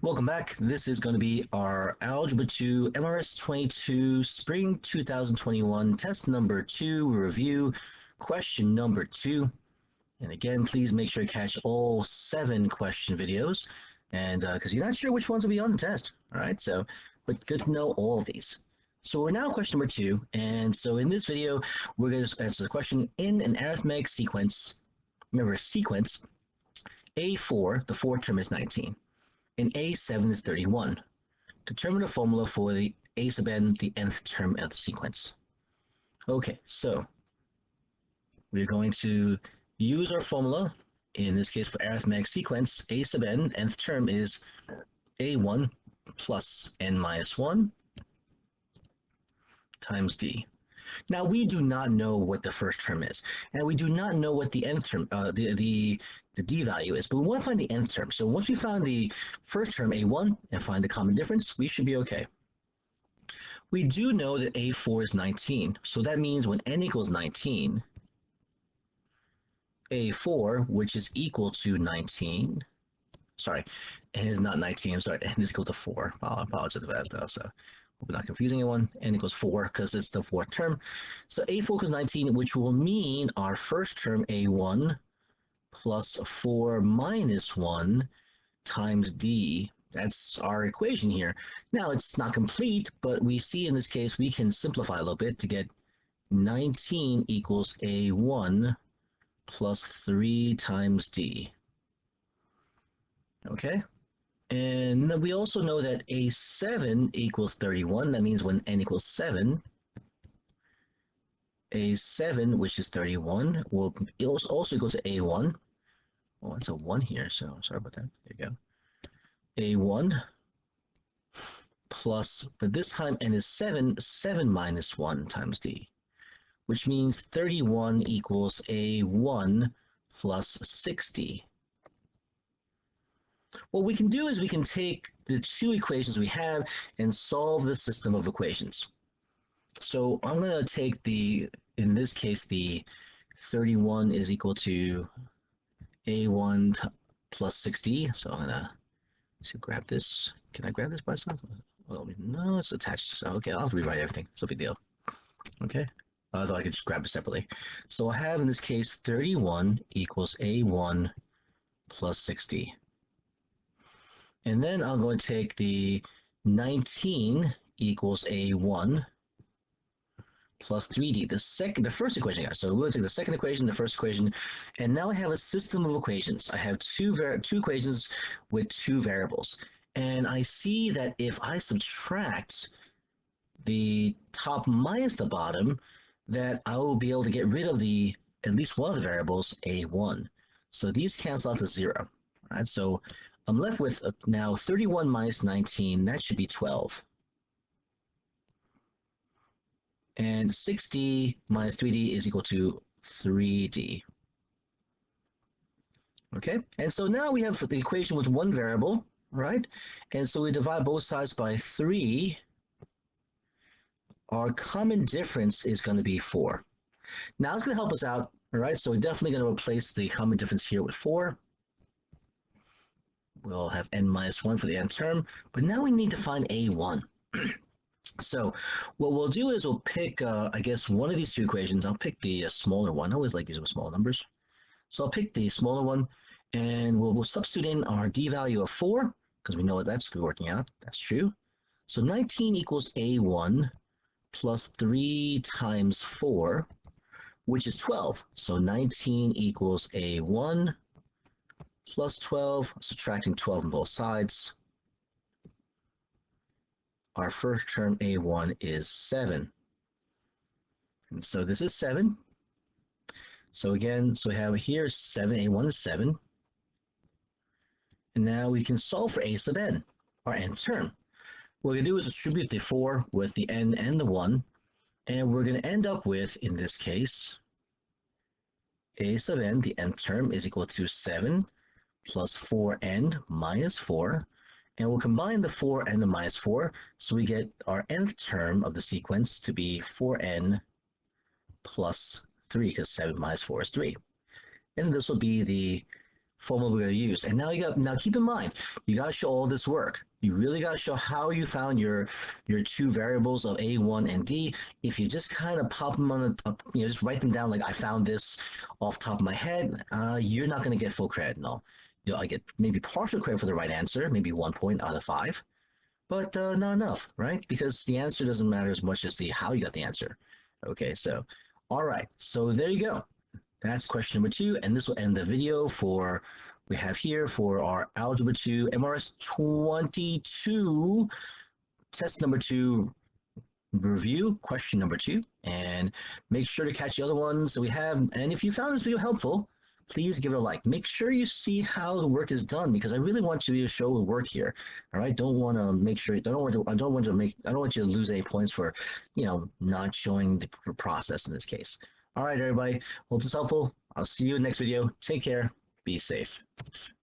Welcome back. This is going to be our Algebra 2 MRS22 Spring 2021 test number 2 review, question number 2. And again, please make sure to catch all 7 question videos, and because you're not sure which ones will be on the test. All right, so but good to know all of these. So we're now question number 2, and so in this video, we're going to answer the question in an arithmetic sequence. Remember, sequence A4, the fourth term is 19. And A7 is 31. Determine the formula for the A sub n, the nth term of the sequence. Okay, so we're going to use our formula. In this case, for arithmetic sequence, A sub n, nth term is A1 plus n minus 1 times d. Now, we do not know what the first term is, and we do not know what the nth term, the d value is, but we want to find the nth term. So once we found the first term, a1, and find the common difference, we should be okay. We do know that a4 is 19, so that means when n equals 19, a4, which is equal to 19, sorry, n is not 19, I'm sorry, n is equal to 4. I apologize for that, though, so hope we're not confusing anyone. N equals 4 because it's the fourth term. So a4 equals 19, which will mean our first term, a1, plus 4 minus 1 times d. That's our equation here. Now, it's not complete, but we see in this case we can simplify a little bit to get 19 equals a1 plus 3 times d. Okay? And we also know that a7 equals 31. That means when n equals 7, a7, which is 31, will also equal to a1. Oh, it's a 1 here, so sorry about that. There you go. a1 plus, but this time n is 7, 7 minus 1 times d, which means 31 equals a1 plus 60. What we can do is we can take the two equations we have and solve the system of equations. So I'm going to take in this case, the 31 is equal to a1 plus 60. So I'm going to grab this. Can I grab this by itself? Well, no, it's attached. So, okay, I'll have to rewrite everything. It's no big deal. Okay. I thought I could just grab it separately. So I have in this case 31 equals a1 plus 60. And then I'm going to take the 19 equals a1 plus 3d, the first equation I got. So we're going to take the second equation, the first equation, and now I have a system of equations. I have two equations with two variables. And I see that if I subtract the top minus the bottom, that I will be able to get rid of at least one of the variables, a1. So these cancel out to 0. Right? So I'm left with now 31 minus 19, that should be 12. And 60 minus 3d is equal to 3d. Okay, and so now we have the equation with one variable, right? And so we divide both sides by 3. Our common difference is going to be 4. Now it's going to help us out, all right? So we're definitely going to replace the common difference here with 4. We'll have n minus 1 for the nth term, but now we need to find a1. So what we'll do is we'll pick, I guess, one of these two equations. I'll pick the smaller one. I always like using small numbers. So I'll pick the smaller one, and we'll substitute in our d value of 4, because we know that's working out. That's true. So 19 equals a1 plus 3 times 4, which is 12. So 19 equals a1 plus 12, subtracting 12 on both sides. Our first term, a1, is 7. And so this is 7. So again, so we have here 7, a1 is 7. And now we can solve for a sub n, our nth term. What we're going to do is distribute the 4 with the n and the 1. And we're going to end up with, in this case, a sub n, the nth term, is equal to 7 plus 4n minus 4, and we'll combine the 4 and the minus 4, so we get our nth term of the sequence to be 4n plus 3, because 7 minus 4 is 3. And this will be the formula we're going to use. And now keep in mind, you got to show all this work. You really got to show how you found your two variables of A1 and D. If you just kind of pop them on just write them down like I found this off the top of my head, you're not going to get full credit. No, I get maybe partial credit for the right answer, maybe 1 point out of 5, but not enough, right? Because the answer doesn't matter as much as the how you got the answer. Okay, so all right, so there you go. That's question number 2, and this will end the video we have here for our Algebra 2 MRS22 test number 2 review, question number 2, and make sure to catch the other ones that we have. And if you found this video helpful, please give it a like. Make sure you see how the work is done, because I really want you to show the work here. All right, don't want to make sure I don't want you to lose any points for not showing the process in this case. All right, everybody. Hope this is helpful. I'll see you in the next video. Take care. Be safe.